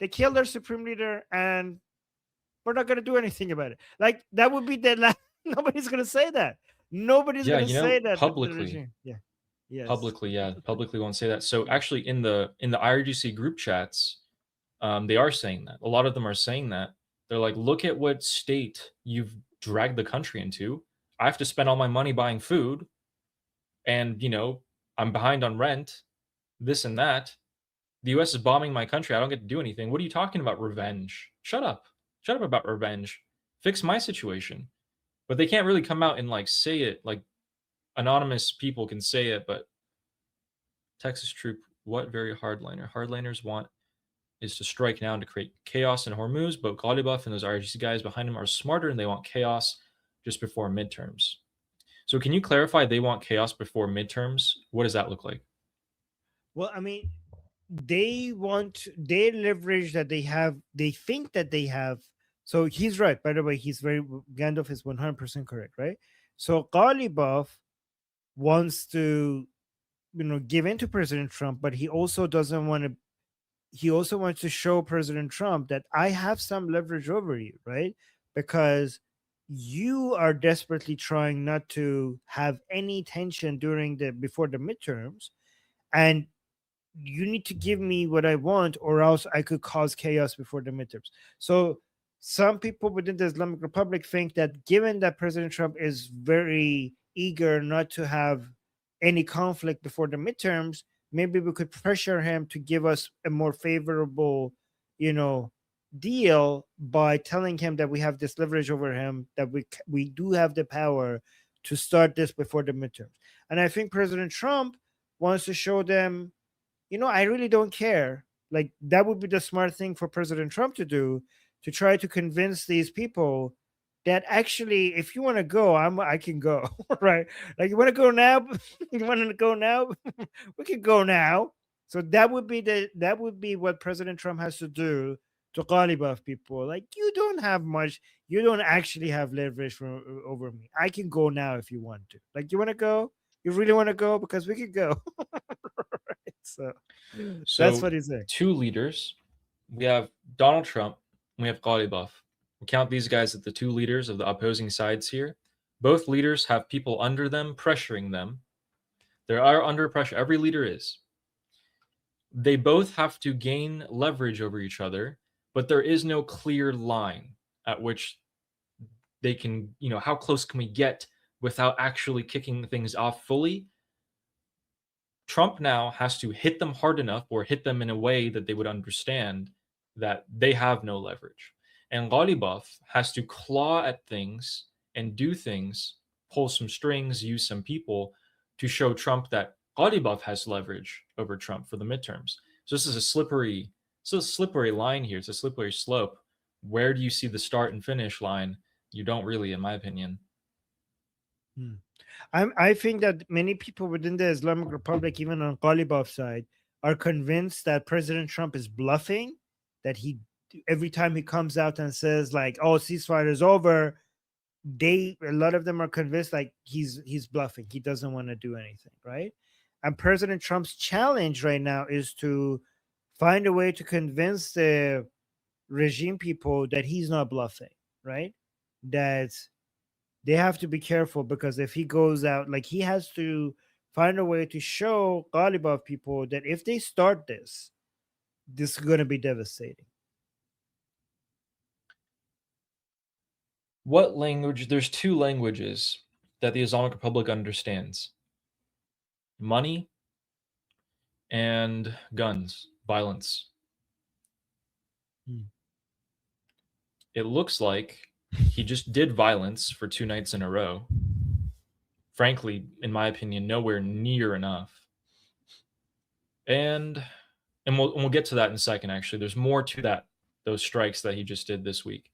They killed their supreme leader, and we're not going to do anything about it. Like that would be the last. Nobody's going to say that. Nobody's Yeah, going to you say know, that the publicly, regime. Yeah. Yes. publicly, yeah, publicly won't say that. So actually, in the IRGC group chats, they are saying that. A lot of them are saying that. They're like, look at what state you've dragged the country into. I have to spend all my money buying food, and I'm behind on rent, this and that. The US is bombing my country. I don't get to do anything. What are you talking about? Revenge? Shut up. Shut up about revenge. Fix my situation. But they can't really come out and like say it. Like anonymous people can say it, but Texas troop, what very hardliner? Hardliners want is to strike now and to create chaos in Hormuz, but Ghalibaf and those RGC guys behind him are smarter and they want chaos just before midterms. So can you clarify they want chaos before midterms? What does that look like? Well, I mean, they want their leverage that they have. They think that they have. So he's right. By the way, he's very Gandalf is 100% correct, right? So Ghalibaf wants to, give in to President Trump, but he also doesn't want to. He also wants to show President Trump that I have some leverage over you, right? Because you are desperately trying not to have any tension during the before the midterms, and you need to give me what I want, or else I could cause chaos before the midterms. So some people within the Islamic Republic think that given that President Trump is very eager not to have any conflict before the midterms, maybe we could pressure him to give us a more favorable, you know, deal by telling him that we have this leverage over him, that we do have the power to start this before the midterms. And I think President Trump wants to show them, I really don't care. Like that would be the smart thing for President Trump to do, to try to convince these people that actually, if you want to go, I can go, right? Like you want to go now, you want to go now, we can go now. So that would be what President Trump has to do to Ghalibaf people. Like you don't have much, you don't actually have leverage over me. I can go now if you want to. Like you want to go, you really want to go because we could go. So that's So what he's saying. two leaders. We have Donald Trump, we have Ghalibaf. We count these guys as the two leaders of the opposing sides here. Both leaders have people under them pressuring them. They are under pressure. Every leader is. They both have to gain leverage over each other, but there is no clear line at which they can, how close can we get without actually kicking things off fully. Trump now has to hit them hard enough or hit them in a way that they would understand that they have no leverage. And Ghalibaf has to claw at things and do things, pull some strings, use some people to show Trump that Ghalibaf has leverage over Trump for the midterms. So this is a slippery line here. It's a slippery slope. Where do you see the start and finish line? You don't really, in my opinion. Hmm. I think that many people within the Islamic Republic, even on Ghalibaf's side, are convinced that President Trump is bluffing. That he every time he comes out and says like, "Oh, ceasefire is over," a lot of them are convinced like he's bluffing. He doesn't want to do anything, right? And President Trump's challenge right now is to find a way to convince the regime people that he's not bluffing, right? That they have to be careful, because if he goes out, like he has to find a way to show Ghalibaf people that if they start this is going to be devastating. What language? There's two languages that the Islamic Republic understands: money and guns, violence. Hmm. It looks like he just did violence for 2 nights in a row. Frankly, in my opinion, nowhere near enough. And we'll get to that in a second. Actually, there's more to that, those strikes that he just did this week.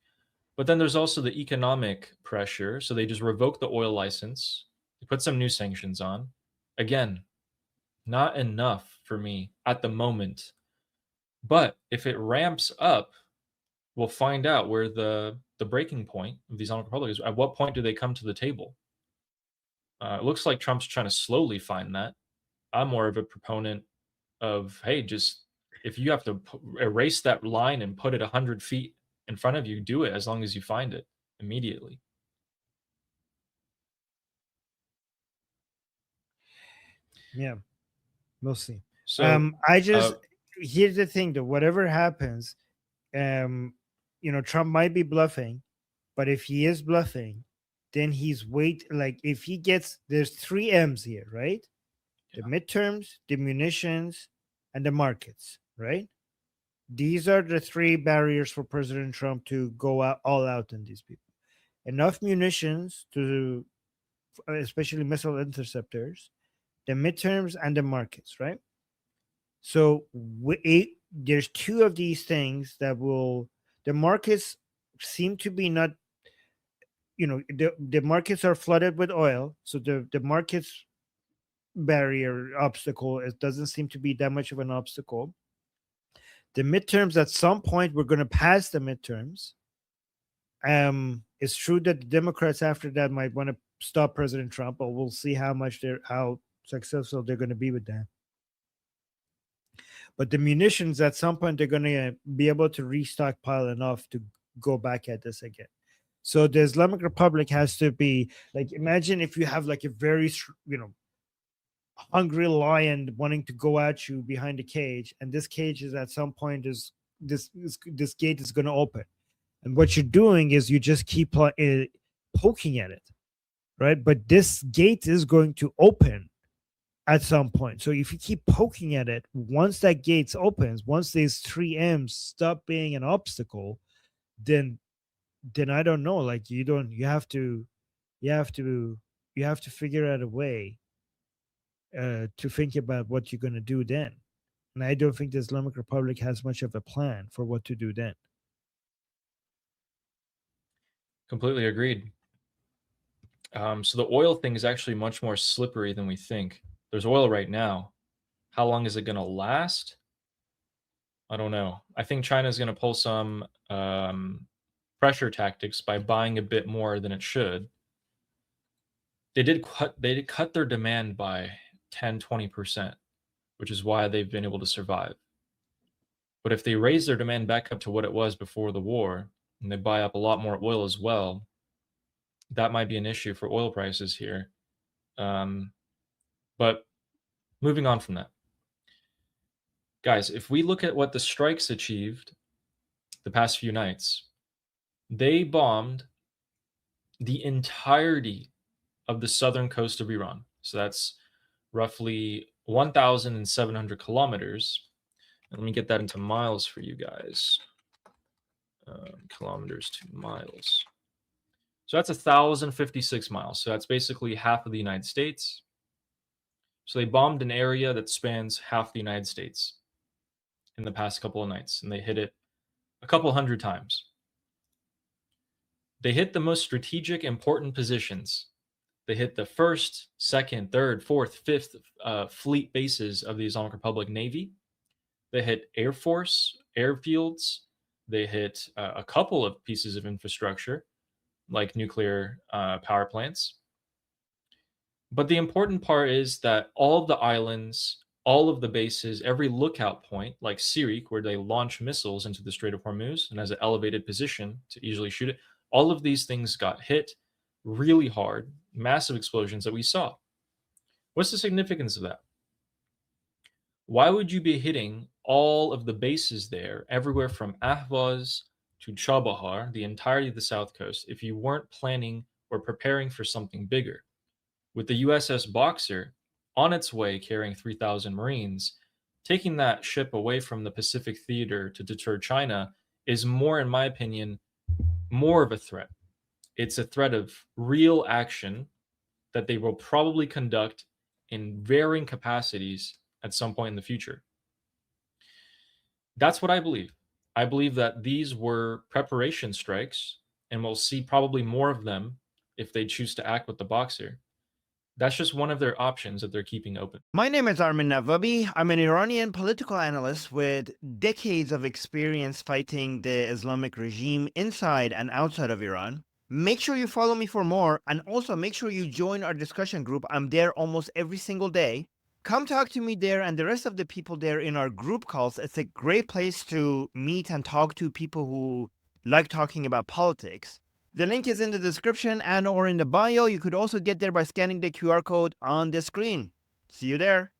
But then there's also the economic pressure. So they just revoked the oil license. They put some new sanctions on. Again, not enough for me at the moment. But if it ramps up, we'll find out where the breaking point of the Islamic Republic is. At what point do they come to the table? It looks like Trump's trying to slowly find that. I'm more of a proponent of, hey, just If you have to erase that line and put it 100 feet in front of you, do it as long as you find it immediately. Yeah, we'll see. So, I uh, just Here's the thing though. Whatever happens, um, Trump might be bluffing, but if he is bluffing, then he's like if he gets there's three M's here, right? The yeah, midterms, the munitions, and the markets, right? These are the three barriers for President Trump to go out all out on these people. Enough munitions to, especially missile interceptors, the midterms, and the markets, right? So there's two of these things that will. The markets seem to be not. The markets are flooded with oil, so the markets barrier obstacle, it doesn't seem to be that much of an obstacle. The midterms, at some point we're going to pass the midterms. It's true that the Democrats after that might want to stop President Trump, but we'll see how successful they're going to be with that. But the munitions, at some point they're going to be able to restockpile enough to go back at this again. So the Islamic Republic has to be like, imagine if you have like a very hungry lion wanting to go at you behind a cage, and this cage is at some point is this gate is going to open, and what you're doing is you just keep poking at it, right? But this gate is going to open at some point. So if you keep poking at it, once that gate opens, once these three M's stop being an obstacle, then I don't know. Like you have to you have to figure out a way to think about what you're going to do then. And I don't think the Islamic Republic has much of a plan for what to do then. completely agreed. So the oil thing is actually much more slippery than we think. There's oil right now. How long is it going to last? I don't know. I think China is going to pull some pressure tactics by buying a bit more than it should. They did cut their demand by 10-20%, which is why they've been able to survive. But if they raise their demand back up to what it was before the war, and they buy up a lot more oil as well, that might be an issue for oil prices here. Um, but moving on from that, guys, if we look at what the strikes achieved the past few nights, they bombed the entirety of the southern coast of Iran. So that's roughly 1,700 kilometers. And let me get that into miles for you guys. Kilometers to miles. So that's 1,056 miles. So that's basically half of the United States. So they bombed an area that spans half the United States in the past couple of nights, and they hit it a couple hundred times. They hit the most strategic, important positions. They hit the first, second, third, fourth, fifth fleet bases of the Islamic Republic Navy. They hit Air Force, airfields. They hit a couple of pieces of infrastructure, like nuclear power plants. But the important part is that all of the islands, all of the bases, every lookout point, like Sirik, where they launch missiles into the Strait of Hormuz and has an elevated position to easily shoot it, all of these things got hit really hard, massive explosions that we saw. What's the significance of that? Why would you be hitting all of the bases there, everywhere from Ahvaz to Chabahar, the entirety of the south coast, if you weren't planning or preparing for something bigger? With the USS Boxer on its way carrying 3,000 Marines, taking that ship away from the Pacific theater to deter China is more, in my opinion, more of a threat. It's a threat of real action that they will probably conduct in varying capacities at some point in the future. That's what I believe. I believe that these were preparation strikes, and we'll see probably more of them if they choose to act with the Boxer. That's just one of their options that they're keeping open. My name is Armin Navabi. I'm an Iranian political analyst with decades of experience fighting the Islamic regime inside and outside of Iran. Make sure you follow me for more, and also make sure you join our discussion group. I'm there almost every single day. Come talk to me there and the rest of the people there in our group calls. It's a great place to meet and talk to people who like talking about politics. The link is in the description and or in the bio. You could also get there by scanning the QR code on the screen. See you there.